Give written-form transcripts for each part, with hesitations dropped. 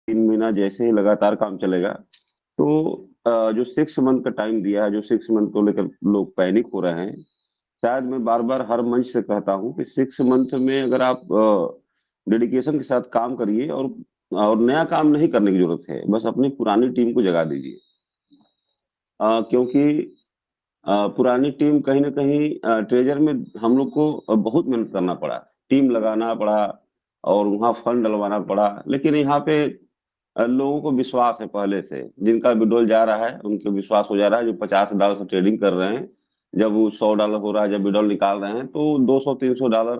3 महीना जैसे ही लगातार काम चलेगा, तो जो 6 मंथ का टाइम दिया है, जो 6 मंथ को लेकर लोग पैनिक हो रहे हैं, शायद मैं बार-बार हर मंच से कहता हूँ कि 6 मंथ में अगर आप डेडिकेशन के साथ काम करिए और नया काम नहीं करने की ज़रूरत है, बस अपनी पुरानी टीम को जगा दीजिए। क्योंकि पुरानी टीम कहीं न कहीं ट्रेज़र में हम लोग को बहुत मेहनत करना पड़ा, टीम लगाना पड़ा और वहाँ फंड डलवाना पड़ा। लेकिन यहाँ पे लोगों को विश्वास है पहले से, जिनका विड्रॉल जा रहा है, उनको विश्वास हो जा रहा है, जो $50 से ट्रेडिंग कर रहे हैं, जब वो $100 हो रहा है, जब विड्रॉल निकाल रहे हैं, तो $200-300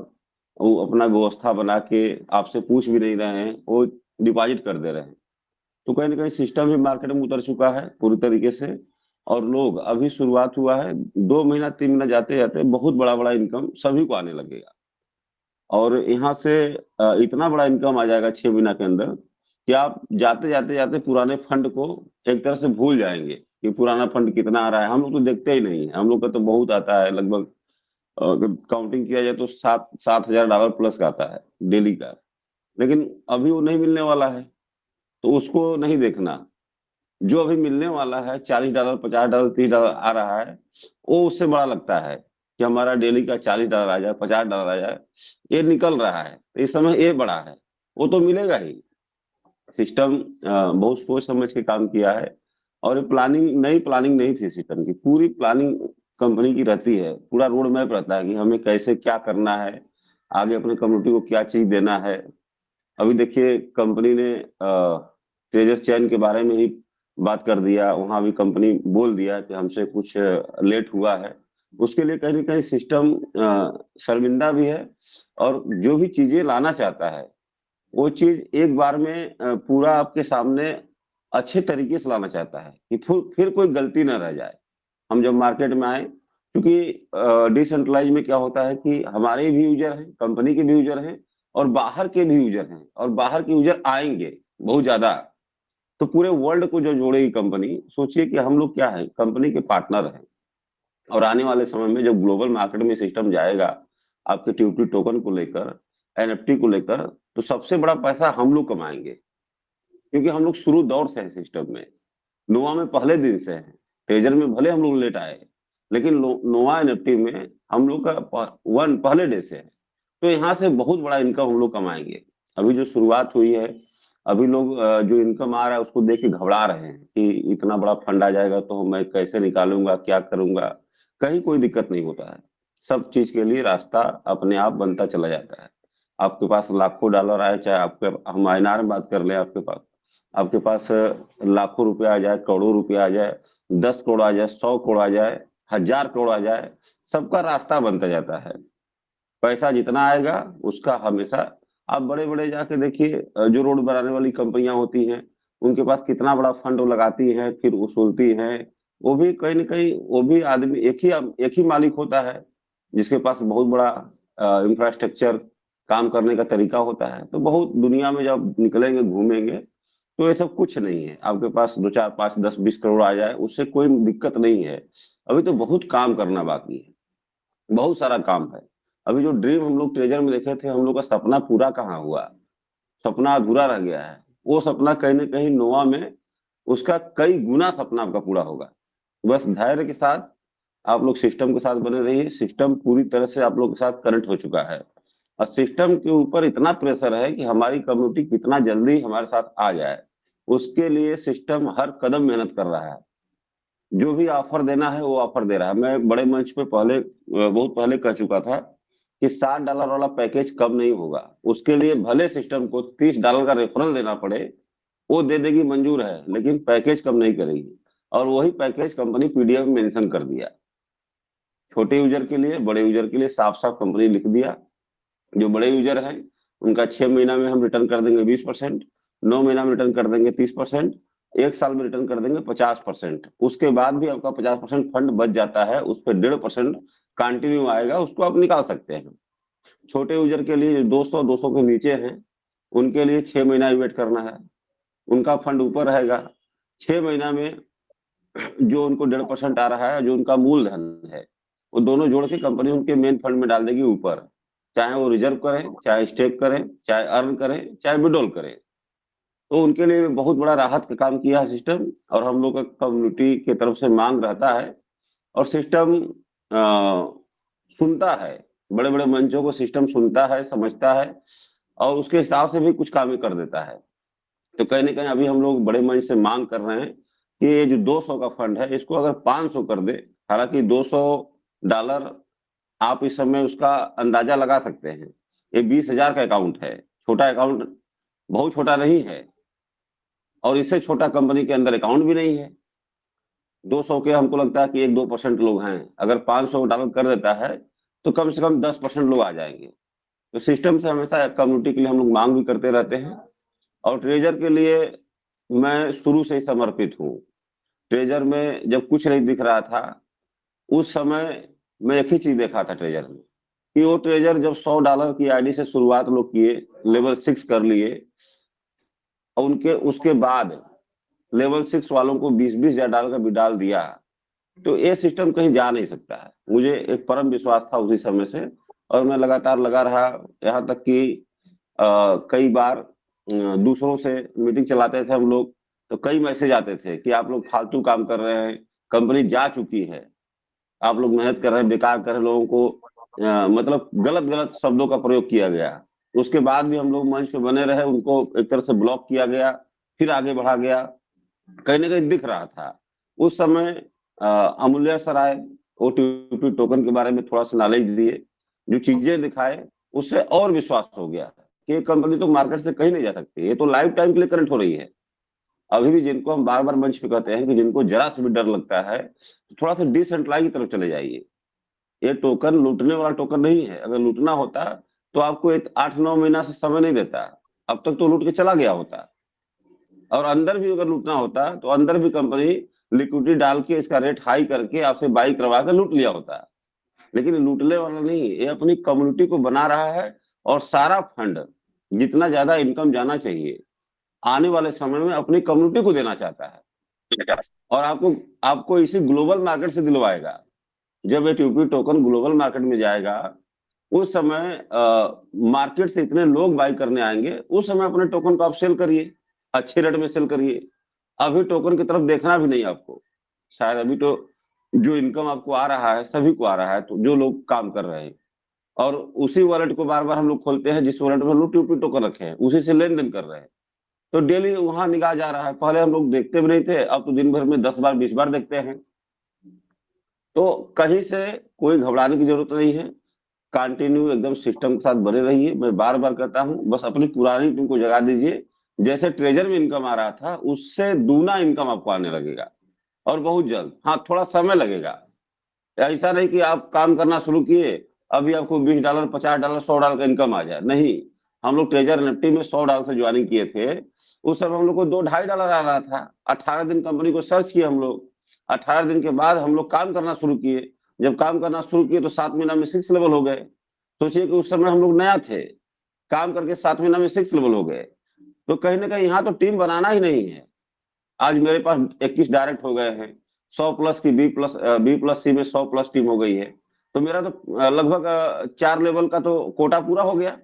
वो अपना व्यवस्था बना के आपसे पूछ भी नहीं रहे हैं, वो डिपॉज़िट कर दे रहे हैं। तो कहीं न कहीं सिस्टम ही मार्केट में उतर चुका है पूरी तरीके से और लोग अभी शुरुआत हुआ है, 2 महीना, 3 महीना जाते-जाते बहुत बड़ा-बड़ा इनकम सभी को आने लगेगा। और यहाँ से इतना बड़ा इनकम आ जाएगा 6 महीना के अंदर कि आप जाते पुराने फंड को एक तरह से भूल जाएँगे कि पुराना फंड कितना आ रहा है। हम लोग तो देखते ही नहीं हैं, हम लोग का तो बहुत आता है लगभग अगर काउंटिंग किया जाए तो 7,000 $7,000 प्लस का आता है डेली का। लेकिन अभी वो नहीं मिलने वाला है, तो उसको नहीं देखना। जो अभी मिलने वाला है $40, $50, $30 आ रहा है, वो उससे बड़ा लगता है कि हमारा डेली का $40 आ जाए, $50 आ जाए, ये निकल रहा है। इस समय ये बड़ा है, वो तो मिलेगा ही। सिस्टम बहुत सोच समझ के काम किया है और ये नई प्लानिंग नहीं थी सिस्टम की, पूरी प्लानिंग कंपनी की रहती है, पूरा रोड मैप रहता है कि हमें कैसे क्या करना है, आगे अपने कम्युनिटी को क्या चीज़ देना है। अभी देखिए कंपनी ने ट्रेजर चैन के बारे में ही बात कर दिया, वहाँ भी कंपनी बोल दिया कि हमसे कुछ लेट हुआ है। उसके लिए कहीं न कहीं सिस्टम शर्मिंदा भी है और जो भी चीज़ें लाना चाहता है, वो चीज़ एक बार में पूरा आपके सामने अच्छे तरीके से लाना चाहता है कि फिर कोई गलती ना रह जाए। हम जब मार्केट में आए क्योंकि डिसेंट्रलाइज़ में क्या होता है कि हमारे भी यूज़र हैं, कंपनी के भी यूज़र हैं और बाहर के भी यूज़र हैं और बाहर के यूज़र आएँगे बहुत ज़्यादा। तो पूरे वर्ल्ड को जो जोड़ेगी कंपनी, सोचिए कि हम लोग क्या हैं, कंपनी के पार्टनर हैं और आने वाले समय में जब ग्लोबल मार्केट में सिस्टम जाएगा, आपके ट्यूटी टोकन को लेकर, एनएफटी को लेकर, तो सबसे बड़ा पैसा हम लोग कमाएँगे क्योंकि हम लोग शुरू दौर से हैं सिस्टम में। नोवा में पहले दिन से हैं। ट्रेज़र में भले हम लोग लेट आए, लेकिन नोवा एनएफटी में हम लोग का पहले डे से है। तो यहाँ से बहुत बड़ा इनकम हम लोग कमाएँगे। अभी जो शुरुआत हुई है, अभी लोग जो इनकम आ रहा है उसको देख के घबरा रहे हैं कि इतना बड़ा फंड आ जाएगा तो मैं कैसे निकालूँगा, क्या करूँगा? कहीं कोई दिक्कत नहीं होता है। सब चीज़ के लिए रास्ता अपने आप बनता चला जाता है। आपके पास लाखों डॉलर आए, चाहे आपके हम आईएनआर में बात कर लें आपके पास लाखों रुपए आ जाए, करोड़ों रुपए आ जाए, 10 करोड़ आ जाए, 100 करोड़ आ जाए, 1000 करोड़ आ जाए, सबका रास्ता बनता जाता है। पैसा जितना आएगा उसका हमेशा आप बड़े-बड़े जाके देखिए जो रोड बनाने वाली कंपनियाँ होती हैं, उनके पास कितना बड़ा फंड वो लगाती हैं, फिर वसूलती हैं। वो भी कहीं न कहीं वो भी आदमी एक ही मालिक होता है, जिसके पास बहुत बड़ा इंफ्रास्ट्रक्चर काम करने का तरीका होता है। तो बहुत दुनिया में जब निकलेंगे, घूमेंगे, तो ये सब कुछ नहीं है। आपके पास 2, 4, 5, 10, 20 करोड़ आ जाए, उससे कोई दिक्कत नहीं है। अभी तो बहुत काम करना बाकी है। बहुत सारा काम है। अभी जो ड्रीम हम लोग ट्रेज़र में देखे थे, हम लोग का सपना पूरा कहाँ हुआ? सपना अधूरा रह गया है। वो सपना कहीं न कहीं नोआ में उसका कई गुना सपना आपका पूरा होगा। बस धैर्य के साथ आप लोग सिस्टम के साथ बने रहिए, सिस्टम पूरी तरह से आप लोग के साथ कनेक्ट हो चुका है और सिस्टम के ऊपर इतना प्रेशर है कि हमारी कम्युनिटी कितना जल्दी हमारे साथ आ जाए, उसके लिए सिस्टम हर कदम मेहनत कर रहा है। जो भी ऑफर देना है वो ऑफर दे रहा है। मैं बड़े मंच पे बहुत पहले कह चुका था कि $60 वाला पैकेज कम नहीं होगा। उसके लिए भले सिस्टम को $30 का रेफरल देना पड़े, वो दे देगी मंजूर है, लेकिन पैकेज कम नहीं करेगी और वही पैकेज कंपनी पीडीएफ में मेंशन कर दिया। छोटे यूज़र के लिए, बड़े यूज़र के लिए साफ-साफ कंपनी लिख दिया। जो बड़े यूज़र हैं, उनका 6 महीना में हम रिटर्न कर देंगे 20%, 9 महीना में रिटर्न कर देंगे 30%, 1 साल में रिटर्न कर देंगे 50%। उसके बाद भी आपका 50% फंड बच जाता है, उस पे 1.5% कंटिन्यू आएगा, उसको आप निकाल सकते हैं। छोटे यूज़र के लिए 200 के नीचे हैं, उनके लिए 6 महीना ही वेट करना है। उनका फंड ऊपर रहेगा। 6 महीना में जो उनको 1.5% आ रहा है, जो उनका मूलधन है, वो दोनों जोड़ के कंपनी उनके मेन फंड में डाल देगी ऊपर। चाहे वो रिज़र्व करें, चाहे स्टेक करें, चाहे अर्न करें, चाहे विथड्रॉल करें। तो उनके लिए बहुत बड़ा राहत का काम किया है सिस्टम, और हम लोग का कम्युनिटी की तरफ से मांग रहता है, और सिस्टम सुनता है। बड़े-बड़े मंचों को सिस्टम सुनता है, समझता है, और उसके हिसाब से भी कुछ काम कर देता है। तो कहीं न कहीं अभी हम लोग बड़े मंच से माँग कर रहे हैं कि ये जो 200 का फंड है, इसको अगर 500 कर दे, हालाँकि $200 आप इस समय उसका अंदाज़ा लगा सकते हैं। ये 20,000 का अकाउंट है, छोटा अकाउंट बहुत छोटा नहीं है, और इससे छोटा कंपनी के अंदर अकाउंट भी नहीं है। 200 के हमको लगता है कि 1-2% लोग हैं। अगर $500 कर देता है, तो कम से कम 10% लोग आ जाएँगे। तो सिस्टम से हमेशा कम्युनिटी के लिए हम लोग माँग भी करते रहते हैं, और ट्रेज़र के लिए मैं शुरू से ही समर्पित हूँ। ट्रेज़र में जब कुछ नहीं दिख रहा था, उस समय मैं एक ही चीज़ देखा था ट्रेज़र में, कि वो ट्रेज़र जब $100 की आईडी से शुरुआत लोग किए, लेवल 6 कर लिए, और उनके उसके बाद लेवल 6 वालों को $20-20 हज़ार डॉलर का विड्रॉल दिया, तो ये सिस्टम कहीं जा नहीं सकता है। मुझे एक परम विश्वास था उसी समय से, और मैं लगातार लगा रहा, यहाँ तक कि कई बार दूसरों से मीटिंग चलाते थे हम लोग, तो कई मैसेज आते थे कि आप लोग फालतू काम कर रहे हैं, कंपनी जा चुकी है, आप लोग मेहनत कर रहे हैं, बेकार कर रहे हैं, लोगों को मतलब गलत-गलत शब्दों का प्रयोग किया गया। उसके बाद भी हम लोग मंच पे बने रहे, उनको एक तरह से ब्लॉक किया गया, फिर आगे बढ़ा गया, कहीं न कहीं दिख रहा था। उस समय अमूल्य सर आए, ओटीपी टोकन के बारे में थोड़ा-सा नॉलेज दिए, जो चीज़ें दिखाए, उससे और विश्वास हो गया कि ये कंपनी तो मार्केट से कहीं नहीं जा सकती, ये तो लाइफ टाइम के लिए कनेक्ट हो रही है। अभी भी जिनको हम बार-बार मंच पे कहते हैं कि जिनको ज़रा-सा भी डर लगता है, तो थोड़ा-सा डिसेंट्रलाइज़ की तरफ चले जाइए। ये टोकन लूटने वाला टोकन नहीं है, अगर लूटना होता, तो आपको एक 8-9 महीना से समय नहीं देता, अब तक तो लूट के चला गया होता। और अंदर भी अगर लूटना होता, तो अंदर भी कंपनी लिक्विडिटी डाल के इसका रेट हाई करके आपसे बाई करवा के लूट लिया होता। लेकिन ये लूटने वाला नहीं है, ये अपनी कम्युनिटी को बना रहा है, और सारा फंड जितना ज़्यादा इनकम जाना चाहिए, आने वाले समय में अपनी कम्युनिटी को देना चाहता है। और आपको आपको इसी ग्लोबल मार्केट से दिलवाएगा। जब ये टीपी टोकन ग्लोबल मार्केट में जाएगा, उस समय मार्केट से इतने लोग बाय करने आएँगे, उस समय अपने टोकन को आप सेल करिए, अच्छे रेट में सेल करिए। अभी टोकन की तरफ देखना भी नहीं आपको। शायद अभी तो जो इनकम आपको आ रहा है, सभी को आ रहा है, तो जो लोग काम कर रहे हैं, और उसी वॉलेट को बार-बार हम लोग खोलते हैं, जिस वॉलेट में हम लोग टीपी टोकन रखे हैं, उसी से लेन-देन कर रहे हैं। तो डेली वहाँ निगाह जा रहा है। पहले हम लोग देखते भी नहीं थे, अब तो दिन भर में 10 बार, 20 बार देखते हैं। तो कहीं से कोई घबराने की ज़रूरत नहीं है। कंटिन्यू एकदम सिस्टम के साथ बने रहिए। मैं बार-बार कहता हूँ, बस अपनी पुरानी टीम को जगा दीजिए। जैसे ट्रेज़र में इनकम आ रहा था, उससे दूना इनकम आपको आने लगेगा, और बहुत जल्द। हाँ, थोड़ा समय लगेगा। ऐसा नहीं कि आप काम करना शुरू किए, अभी आपको $20, $50, $100 का इनकम आ जाए, नहीं। हम लोग ट्रेज़र निफ्टी में $100 से जॉइनिंग किए थे, उस समय हम लोग को 2 ढाई डॉलर आ रहा था। 18 दिन कंपनी को सर्च किए हम लोग। 18 दिन के बाद हम लोग काम करना शुरू किए। जब काम करना शुरू किए तो 7 महीना में 6 लेवल हो गए। सोचिए कि उस समय हम लोग नया थे, काम करके 7 महीना में 6 लेवल हो गए। तो कहीं न कहीं यहाँ तो टीम बनाना ही नहीं है। आज मेरे पास 21 डायरेक्ट हो गए हैं। 100 प्लस की बी प्लस सी में 100 प्लस टीम हो गई है। तो मेरा तो लगभग 4 लेवल का तो कोटा पूरा हो गया।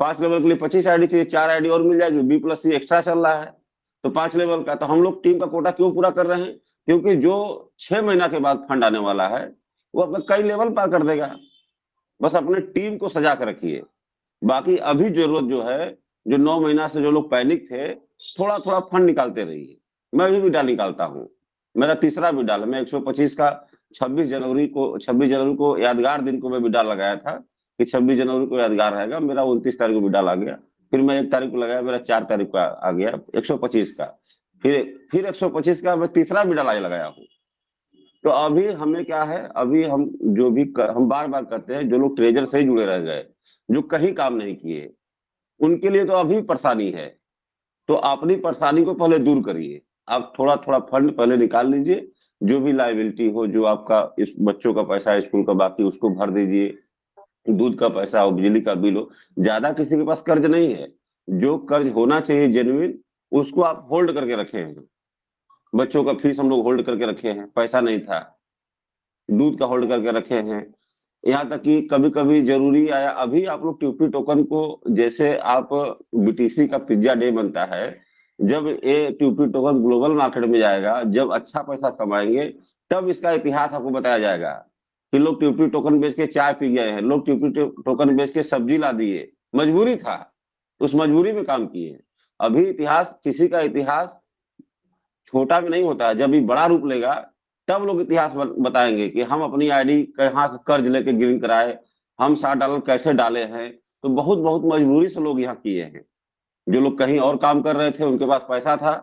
5 लेवल के लिए 25 आईडी चाहिए, 4 आईडी और मिल जाएगी, बी प्लस सी एक्स्ट्रा चल रहा है। तो 5 लेवल का तो हम लोग टीम का कोटा क्यों पूरा कर रहे हैं? क्योंकि जो 6 महीना के बाद फंड आने वाला है, वो अपना कई लेवल पार कर देगा। बस अपने टीम को सजा के रखिए। बाकी अभी ज़रूरत जो है, जो 9 महीना से जो लोग पैनिक थे, थोड़ा-थोड़ा फंड निकालते रहिए। मैं भी विड्रॉल निकालता हूँ। मेरा तीसरा विड्रॉल है। मैं 125 का 26 जनवरी को यादगार दिन को मैं विड्रॉल लगाया था कि 26 जनवरी को यादगार रहेगा। मेरा 29 तारीख को विड्रॉल आ गया। फिर मैं 1 तारीख को लगाया, मेरा 4 तारीख को आ गया 125 का। फिर 125 का मैं तीसरा विड्रॉल आज लगाया हूँ। तो अभी हमें क्या है, अभी हम जो भी हम बार-बार कहते हैं, जो लोग ट्रेज़र से ही जुड़े रह गए, जो कहीं काम नहीं किए, उनके लिए तो अभी परेशानी है। तो अपनी परेशानी को पहले दूर करिए। आप थोड़ा-थोड़ा फंड पहले निकाल लीजिए, जो भी लायबिलिटी हो, जो आपका इस बच्चों का पैसा है स्कूल का बाकी उसको भर दीजिए, दूध का पैसा हो, बिजली का बिल हो, ज़्यादा किसी के पास कर्ज़ नहीं है। जो कर्ज़ होना चाहिए जेनुइन, उसको आप होल्ड करके रखे हैं। बच्चों का फीस हम लोग होल्ड करके रखे हैं, पैसा नहीं था। दूध का होल्ड करके रखे हैं। यहाँ तक कि कभी-कभी ज़रूरी आया, अभी आप लोग टीपी टोकन को, जैसे आप बीटीसी का पिज़्ज़ा डे बनता है, जब ये टीपी टोकन ग्लोबल मार्केट में जाएगा, जब अच्छा पैसा कमाएँगे, तब इसका इतिहास आपको बताया जाएगा, कि लोग टीपी टोकन बेच के चाय पी गए हैं, लोग टीपी टोकन बेच के सब्जी ला दिए, मजबूरी था, उस मजबूरी में काम किए। अभी इतिहास, किसी का इतिहास छोटा भी नहीं होता है, जब ये बड़ा रूप लेगा, तब लोग इतिहास बताएँगे कि हम अपनी आईडी कहाँ से कर्ज लेके ग्रीन कराए, हम $60 कैसे डाले हैं। तो बहुत-बहुत मजबूरी से लोग यहाँ किए हैं। जो लोग कहीं और काम कर रहे थे, उनके पास पैसा था,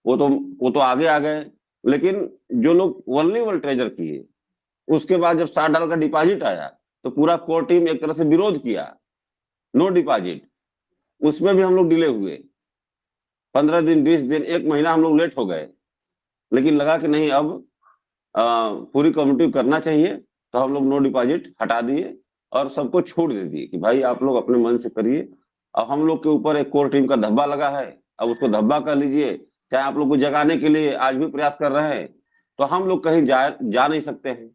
वो तो आगे आ गए। लेकिन जो लोग वल्नरेबल ट्रेज़र किए, उसके बाद जब $60 का डिपॉज़िट आया, तो पूरा कोर टीम एक तरह से विरोध किया, नो डिपॉज़िट। उसमें भी हम लोग डिले हुए। 15 दिन, 20 दिन, 1 महीना हम लोग लेट हो गए। लेकिन लगा कि नहीं, अब अ, पूरी कम्युनिटी को करना चाहिए, तो हम लोग नो डिपॉज़िट हटा दिए और सबको छूट दे दिए कि भाई आप लोग अपने मन से करिए। अब हम लोग के ऊपर एक कोर टीम का धब्बा लगा है, अब उसको धब्बा कह लीजिए, चाहे आप लोग को जगाने के लिए आज भी प्रयास कर रहे हैं, तो हम लोग कहीं जा नहीं सकते हैं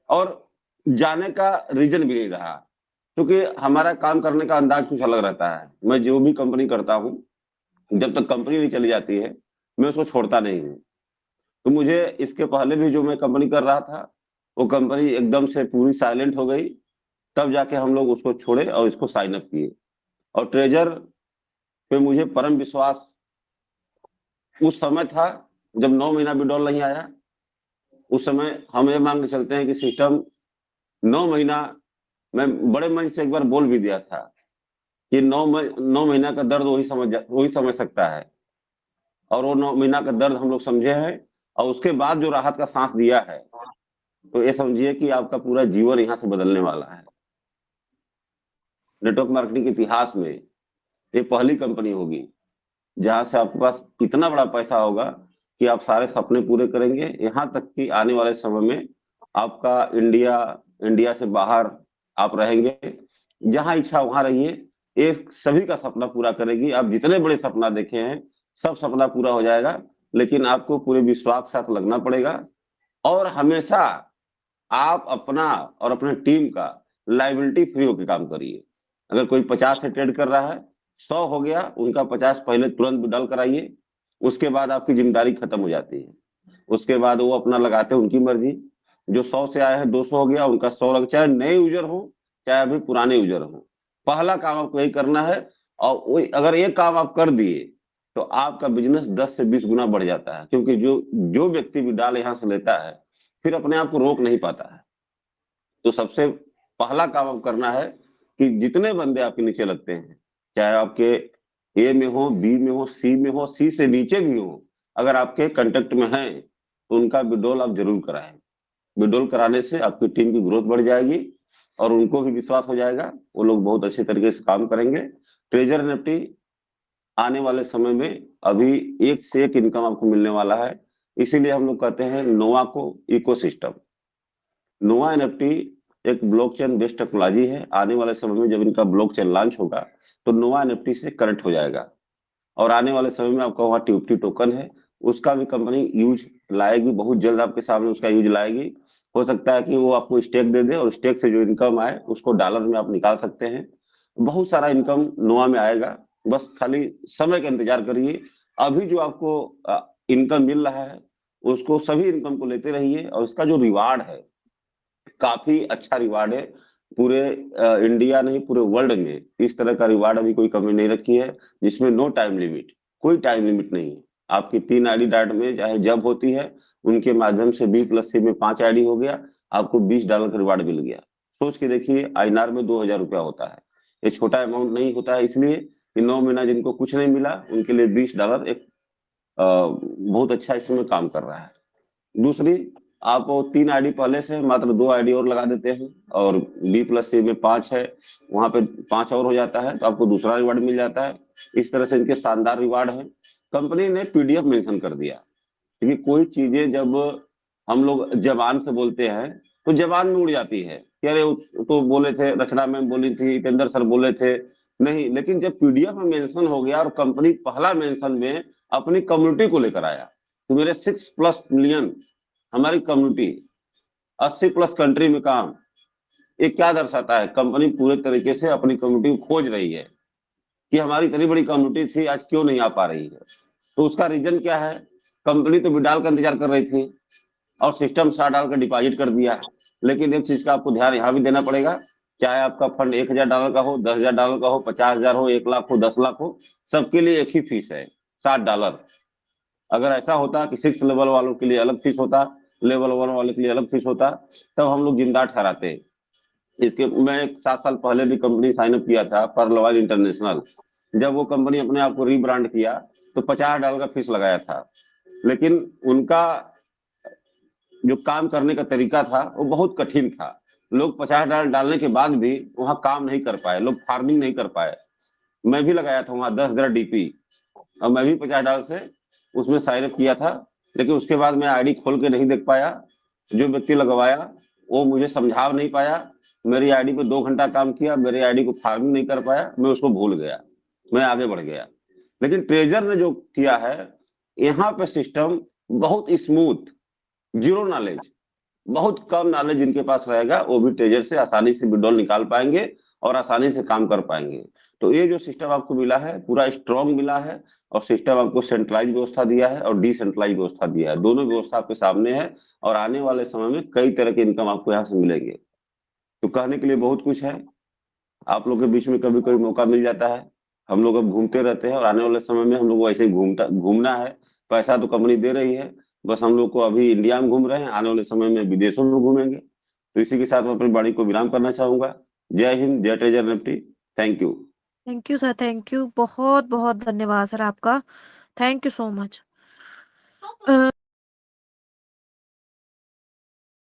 और जाने का रीज़न भी नहीं रहा, क्योंकि हमारा काम करने का अंदाज़ कुछ अलग रहता है। मैं जो भी कंपनी करता हूँ, जब तक कंपनी नहीं चली जाती है, मैं उसको छोड़ता नहीं हूँ। तो मुझे इसके पहले भी जो मैं कंपनी कर रहा था, वो कंपनी एकदम से पूरी साइलेंट हो गई, तब जाके हम लोग उसको छोड़े और इसको साइन अप किए। और ट्रेज़र पे मुझे परम विश्वास उस समय था, जब 9 महीना विथड्रॉल नहीं आया। उस समय हम ये मान के चलते हैं कि सिस्टम 9 महीना, मैं बड़े मंच से एक बार बोल भी दिया था कि 9 महीना का दर्द वही समझ सकता है, और वो 9 महीना का दर्द हम लोग समझे हैं और उसके बाद जो राहत का साँस दिया है, तो ये समझिए कि आपका पूरा जीवन यहाँ से बदलने वाला है। नेटवर्क मार्केटिंग के इतिहास में ये पहली कंपनी होगी, जहाँ से आपके पास इतना बड़ा पैसा होगा कि आप सारे सपने पूरे करेंगे। यहाँ तक कि आने वाले समय में आपका इंडिया इंडिया से बाहर आप रहेंगे, जहाँ इच्छा वहाँ रहिए। ये सभी का सपना पूरा करेगी। आप जितने बड़े सपना देखे हैं, सब सपना पूरा हो जाएगा, लेकिन आपको पूरे विश्वास के साथ लगना पड़ेगा और हमेशा आप अपना और अपने टीम का लायबिलिटी फ्री होके काम करिए। अगर कोई 50 से ट्रेड कर रहा है, 100 हो गया, उनका 50 पहले तुरंत विथड्रॉल कराइए, उसके बाद आपकी ज़िम्मेदारी खत्म हो जाती है। उसके बाद वो अपना लगाते हैं, उनकी मर्ज़ी। जो 100 से आए हैं, 200 हो गया, उनका 100 लग, चाहे नए यूज़र हों, चाहे अभी पुराने यूज़र हों। पहला काम आपको यही करना है और वही अगर ये काम आप कर दिए, तो आपका बिज़नेस 10 से 20 गुना बढ़ जाता है, क्योंकि जो जो व्यक्ति विथड्रॉल यहाँ से लेता है, फिर अपने आप को रोक नहीं पाता है। तो सबसे पहला काम अब करना है कि जितने बंदे आपके नीचे लगते हैं, चाहे आपके ए में हो, बी में हो, सी से नीचे भी हो, अगर आपके कॉन्टैक्ट में हैं, तो उनका विथड्रॉल आप ज़रूर कराएँ। विथड्रॉल कराने से आपकी टीम की ग्रोथ बढ़ जाएगी और उनको भी विश्वास हो जाएगा, वो लोग बहुत अच्छे तरीके से काम करेंगे। ट्रेज़र एनएफटी आने वाले समय में अभी एक से एक इनकम आपको मिलने वाला है, इसीलिए हम लोग कहते हैं नोवा को इकोसिस्टम। नोवा एनएफटी एक ब्लॉकचेन बेस्ड टेक्नोलॉजी है। आने वाले समय में जब इनका ब्लॉकचेन लॉन्च होगा, तो नोवा एनएफटी से कनेक्ट हो जाएगा और आने वाले समय में आपका वहाँ टीएफटी टोकन है, उसका भी कंपनी यूज़ लाएगी, बहुत जल्द आपके सामने उसका यूज़ लाएगी। हो सकता है कि वो आपको स्टेक दे दे और स्टेक से जो इनकम आए, उसको डॉलर में आप निकाल सकते हैं। बहुत सारा इनकम नोवा में आएगा, बस खाली समय का इंतज़ार करिए। अभी जो आपको इनकम मिल रहा है, उसको सभी इनकम को लेते रहिए और इसका जो रिवार्ड है, काफ़ी अच्छा रिवार्ड है। पूरे इंडिया नहीं, पूरे वर्ल्ड में इस तरह का रिवार्ड अभी कोई कंपनी नहीं रखी है, जिसमें नो टाइम लिमिट, कोई टाइम लिमिट नहीं है। आपकी 3 आईडी डाट में चाहे जब होती है, उनके माध्यम से बी+सी में 5 आईडी हो गया, आपको $20 का रिवार्ड मिल गया। सोच के देखिए, आईएनआर में ₹2000 होता है। ये छोटा अमाउंट नहीं होता है, इसलिए कि 9 महीना जिनको कुछ नहीं मिला, उनके लिए $20 एक बहुत अच्छा इसमें काम कर रहा है। दूसरी, आप 3 आईडी पहले से मात्र 2 आईडी और लगा देते हैं और बी+सी में 5 है, वहाँ पे 5 और हो जाता है, तो आपको दूसरा रिवार्ड मिल जाता है। इस तरह से इनके शानदार रिवार्ड हैं। कंपनी ने पीडीएफ मेंशन कर दिया, क्योंकि कोई चीज़ें जब हम लोग ज़बान से बोलते हैं, तो ज़बान में उड़ जाती है कि अरे वो तो बोले थे, रचना मैम बोली थी, जितेंद्र सर बोले थे। नहीं, लेकिन जब पीडीएफ में मेंशन हो गया और कंपनी पहला मेंशन में अपनी कम्युनिटी को लेकर आया, तो मेरे 6+ मिलियन हमारी कम्युनिटी, 80+ कंट्री में काम, ये क्या दर्शाता है? कंपनी पूरे तरीके से अपनी कम्युनिटी को खोज रही है कि हमारी इतनी बड़ी कम्युनिटी थी, आज क्यों नहीं आ पा रही है? तो उसका रीज़न क्या है? कंपनी तो विड्रॉल का इंतज़ार कर रही थी और सिस्टम साथ डाल कर डिपॉज़िट कर दिया। लेकिन एक चीज़ का आपको ध्यान यहाँ भी देना पड़ेगा, चाहे आपका फंड $1000 का हो, $10,000 का हो, 50,000 हो, 1 लाख हो, 10 लाख हो, सबके लिए एक ही फीस है, $60। अगर ऐसा होता कि 6 लेवल वालों के लिए अलग फीस होता, लेवल 1 वाले के लिए अलग फीस होता, तब हम लोग ज़िंदा ठहराते। इसके मैं 7 साल पहले भी कंपनी साइन अप किया था, पर्लवाइज इंटरनेशनल। जब वो कंपनी अपने आप को रीब्रांड किया, तो $50 का फीस लगाया था। लेकिन उनका जो काम करने का तरीका था, वो बहुत कठिन था। लोग $50 डालने के बाद भी वहाँ काम नहीं कर पाए, लोग फार्मिंग नहीं कर पाए। मैं भी लगाया था वहाँ 10,000 डीपी और मैं भी $50 से उसमें साइन अप किया था, लेकिन उसके बाद मैं आईडी खोल के नहीं देख पाया। जो व्यक्ति लगवाया, वो मुझे समझा नहीं पाया। मेरी आईडी पे 2 घंटा काम किया, मेरी आईडी को फार्मिंग नहीं कर पाया, मैं उसको भूल गया। मैं आगे बढ़ गया। लेकिन ट्रेजर ने जो किया है, यहाँ पे सिस्टम बहुत स्मूथ, ज़ीरो नॉलेज, बहुत कम नॉलेज जिनके पास रहेगा, वो भी ट्रेजर से आसानी से विड्रॉल निकाल पाएँगे और आसानी से काम कर पाएँगे। तो ये जो सिस्टम आपको मिला है, पूरा स्ट्रॉन्ग मिला है और सिस्टम आपको सेंट्रलाइज़्ड व्यवस्था दिया है और डिसेंट्रलाइज़्ड व्यवस्था दिया है। दोनों व्यवस्था आपके सामने है और आने वाले समय में कई तरह के इनकम आपको यहाँ से मिलेंगे। तो कहने के लिए बहुत कुछ है। आप लोग के बीच में कभी-कभी मौका मिल जाता है। हम लोग अब घूमते रहते हैं और आने वाले समय में हम लोग को ऐसे ही घूमना है। पैसा तो कंपनी दे रही है, बस हम लोग को अभी इंडिया में घूम रहे हैं, आने वाले समय में विदेशों में घूमेंगे। तो इसी के साथ मैं अपनी वाणी को विराम करना चाहूँगा। जय हिंद, जय treasure Nifty. Thank you. Thank you sir, thank you. बहुत-बहुत धन्यवाद सर आपका। Thank you so much.